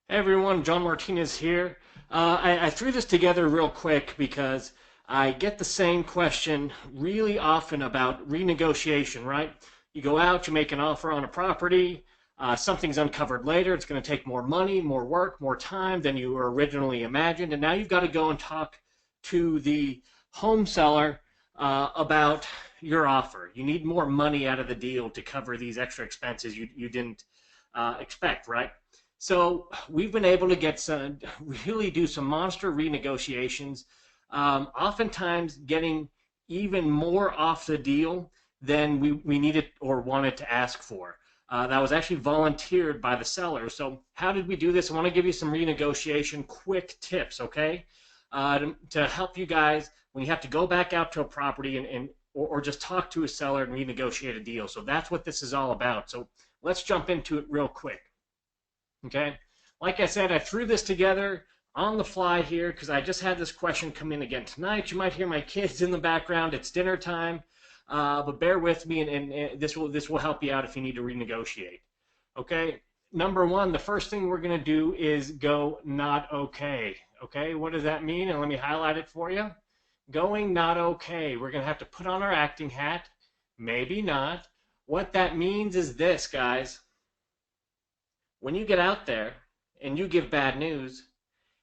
Hey everyone, John Martinez here. I threw this together real quick because I get the same question really often about renegotiation, right? You go out, you make an offer on a property, something's uncovered later, it's going to take more money, more work, more time than you originally imagined, and now you've got to go and talk to the home seller about your offer. You need more money out of the deal to cover these extra expenses you didn't expect, right? So we've been able to get some, really do some monster renegotiations, oftentimes getting even more off the deal than we needed or wanted to ask for. That was actually volunteered by the seller. So how did we do this? I want to give you some renegotiation quick tips, okay? To help you guys when you have to go back out to a property or just talk to a seller and renegotiate a deal. So that's what this is all about. So let's jump into it real quick. Okay. Like I said, I threw this together on the fly here because I just had this question come in again tonight. You might hear my kids in the background. It's dinner time, but bear with me, and this will help you out if you need to renegotiate. Okay. Number one, the first thing we're going to do is go not okay. Okay. What does that mean? And let me highlight it for you. Going not okay. We're going to have to put on our acting hat. Maybe not. What that means is this, guys. When you get out there and you give bad news,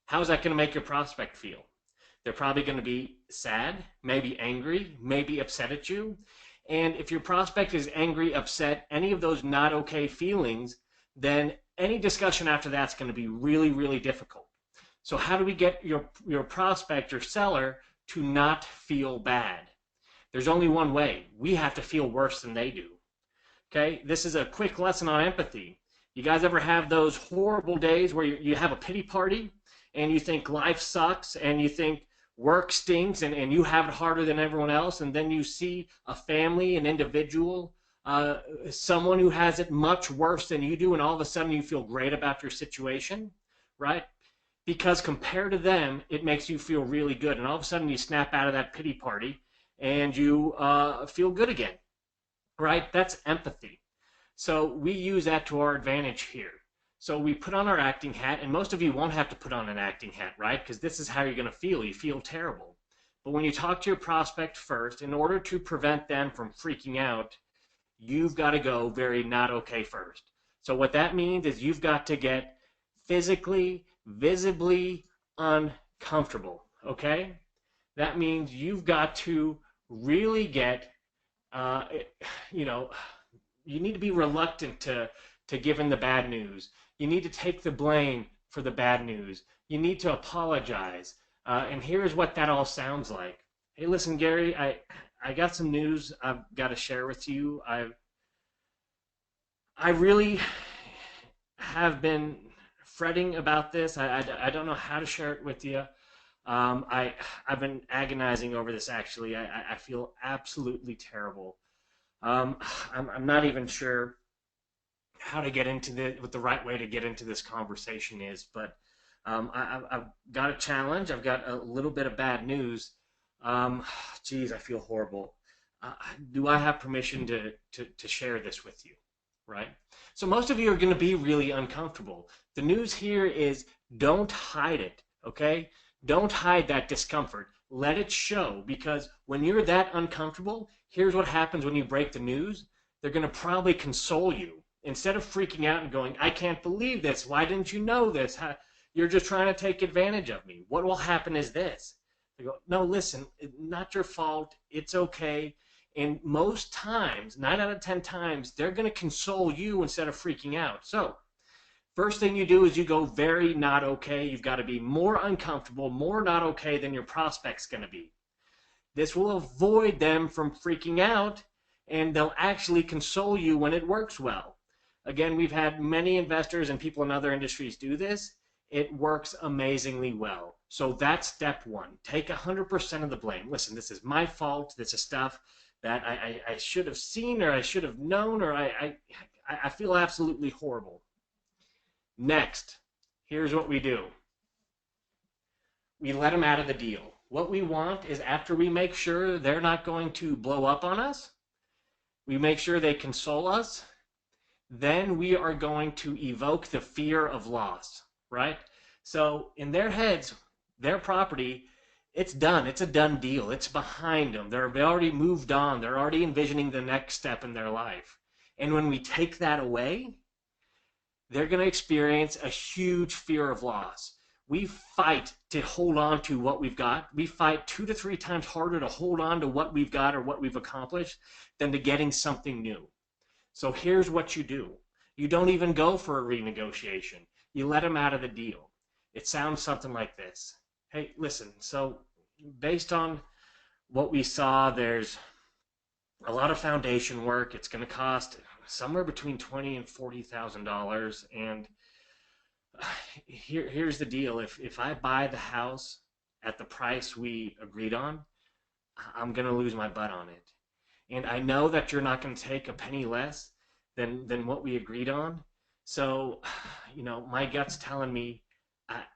how's that going to make your prospect feel? They're probably going to be sad, maybe angry, maybe upset at you. And if your prospect is angry, upset, any of those not okay feelings, then any discussion after that's going to be really, really difficult. So how do we get your prospect, your seller, to not feel bad? There's only one way. We have to feel worse than they do. Okay, this is a quick lesson on empathy. You guys ever have those horrible days where you have a pity party and you think life sucks and you think work stinks and you have it harder than everyone else, and then you see a family, an individual, someone who has it much worse than you do, and all of a sudden you feel great about your situation, right? Because compared to them, it makes you feel really good, and all of a sudden you snap out of that pity party and you feel good again, right? That's empathy. So we use that to our advantage here. So we put on our acting hat, and most of you won't have to put on an acting hat, right? Because this is how you're going to feel. You feel terrible. But when you talk to your prospect first, in order to prevent them from freaking out, you've got to go very not okay first. So what that means is you've got to get physically, visibly uncomfortable, okay? That means you've got to really get, uh, you know, you need to be reluctant to give in the bad news. You need to take the blame for the bad news. You need to apologize. And here's what that all sounds like. Hey, listen, Gary, I got some news I've got to share with you. I really have been fretting about this. I don't know how to share it with you. I've been agonizing over this actually. I feel absolutely terrible. Um, I'm not even sure how to get into what the right way to get into this conversation is, but I've got a challenge. I've got a little bit of bad news. Um, Geez, I feel horrible. Uh, do I have permission to share this with you? Right? So most of you are going to be really uncomfortable. The news here is don't hide it, okay? Don't hide that discomfort. Let it show, because when you're that uncomfortable, here's what happens when you break the news. They're going to probably console you. Instead of freaking out and going, I can't believe this. Why didn't you know this? You're just trying to take advantage of me. What will happen is this. They go, no, listen, not your fault. It's okay. And most times, 9 out of 10 times, they're going to console you instead of freaking out. So first thing you do is you go very not okay. You've got to be more uncomfortable, more not okay than your prospect's going to be. This will avoid them from freaking out, and they'll actually console you when it works well. Again, we've had many investors and people in other industries do this. It works amazingly well. So that's step one. Take 100% of the blame. Listen, this is my fault. This is stuff that I should have seen, or I should have known, or I feel absolutely horrible. Next, here's what we do. We let them out of the deal. What we want is, after we make sure they're not going to blow up on us, we make sure they console us, then we are going to evoke the fear of loss, right? So in their heads, their property, it's done. It's a done deal. It's behind them. They already moved on. They're already envisioning the next step in their life. And when we take that away, they're going to experience a huge fear of loss. We fight to hold on to what we've got. We fight 2 to 3 times harder to hold on to what we've got or what we've accomplished than to getting something new. So here's what you do. You don't even go for a renegotiation. You let them out of the deal. It sounds something like this. Hey, listen, so based on what we saw, there's a lot of foundation work. It's going to cost somewhere between $20,000 and $40,000. And here's the deal. If I buy the house at the price we agreed on, I'm going to lose my butt on it. And I know that you're not going to take a penny less than what we agreed on. So, my gut's telling me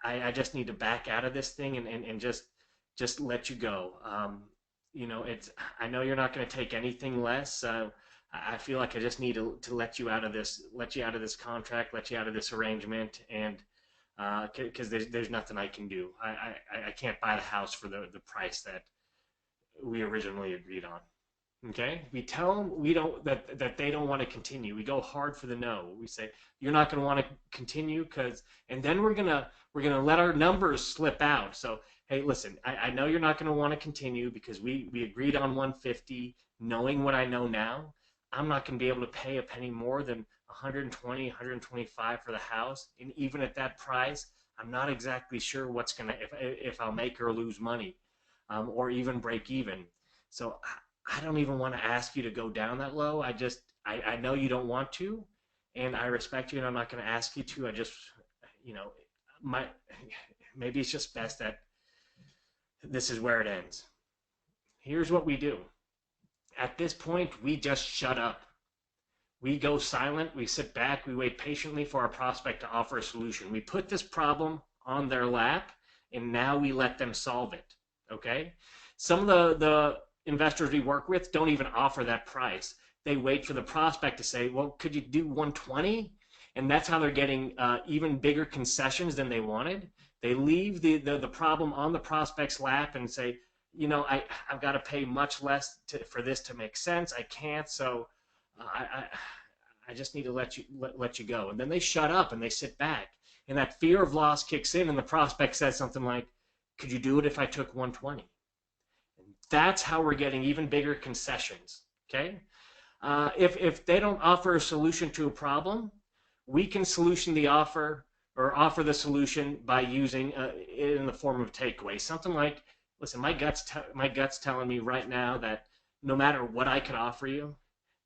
I just need to back out of this thing and just let you go. I know you're not going to take anything less. So I feel like I just need to let you out of this contract, let you out of this arrangement, and because there's nothing I can do. I can't buy the house for the price that we originally agreed on. Okay, we tell them that they don't want to continue. We go hard for the no. We say you're not going to want to continue and then we're gonna let our numbers slip out. So hey, listen, I know you're not going to want to continue because we agreed on 150. Knowing what I know now, I'm not going to be able to pay a penny more than 120, 125 for the house. And even at that price, I'm not exactly sure what's gonna if I'll make or lose money, or even break even. So I don't even want to ask you to go down that low. I know you don't want to, and I respect you, and I'm not going to ask you to. I just, maybe it's just best that this is where it ends. Here's what we do. At this point, we just shut up. We go silent. We sit back. We wait patiently for our prospect to offer a solution. We put this problem on their lap, and now we let them solve it. Okay? Some of the investors we work with don't even offer that price. They wait for the prospect to say, well, could you do 120? And that's how they're getting even bigger concessions than they wanted. They leave the problem on the prospect's lap and say, I've got to pay much less for this to make sense. I can't, so I just need to let you go. And then they shut up and they sit back. And that fear of loss kicks in, and the prospect says something like, could you do it if I took 120? That's how we're getting even bigger concessions, okay? If they don't offer a solution to a problem, we can solution the offer or offer the solution by using it in the form of takeaway. Something like, listen, my gut's telling me right now that no matter what I could offer you,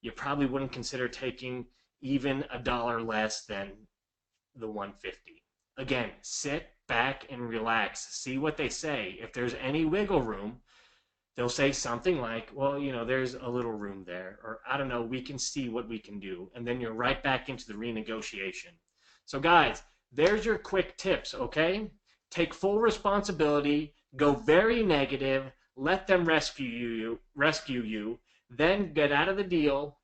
you probably wouldn't consider taking even $1 less than the 150. Again, sit back and relax. See what they say. If there's any wiggle room, they'll say something like, well, there's a little room there, or I don't know, we can see what we can do. And then you're right back into the renegotiation. So guys, there's your quick tips, okay? Take full responsibility, go very negative, let them rescue you, then get out of the deal,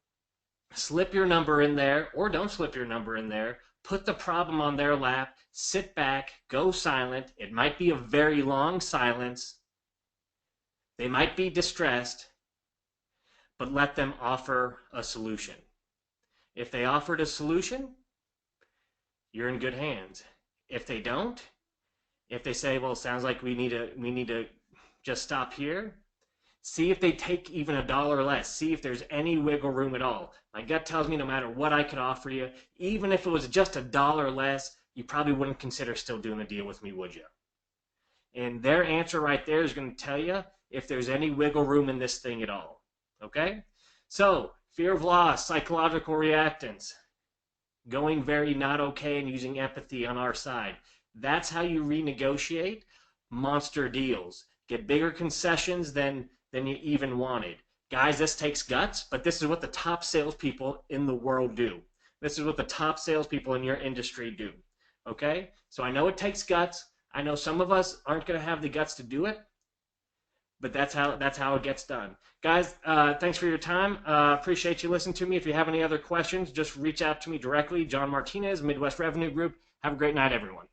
slip your number in there, or don't slip your number in there, put the problem on their lap, sit back, go silent. It might be a very long silence. They might be distressed, but let them offer a solution. If they offered a solution, you're in good hands. If they don't, if they say, well, it sounds like we need to just stop here, see if they take even $1 less. See if there's any wiggle room at all. My gut tells me no matter what I could offer you, even if it was just $1 less, you probably wouldn't consider still doing a deal with me, would you? And their answer right there is going to tell you if there's any wiggle room in this thing at all. Okay? So, fear of loss, psychological reactance, going very not okay and using empathy on our side. That's how you renegotiate monster deals. Get bigger concessions than you even wanted. Guys, this takes guts, but this is what the top salespeople in the world do. This is what the top salespeople in your industry do. Okay? So I know it takes guts. I know some of us aren't going to have the guts to do it, but that's how it gets done. Guys, thanks for your time. Appreciate you listening to me. If you have any other questions, just reach out to me directly. John Martinez, Midwest Revenue Group. Have a great night, everyone.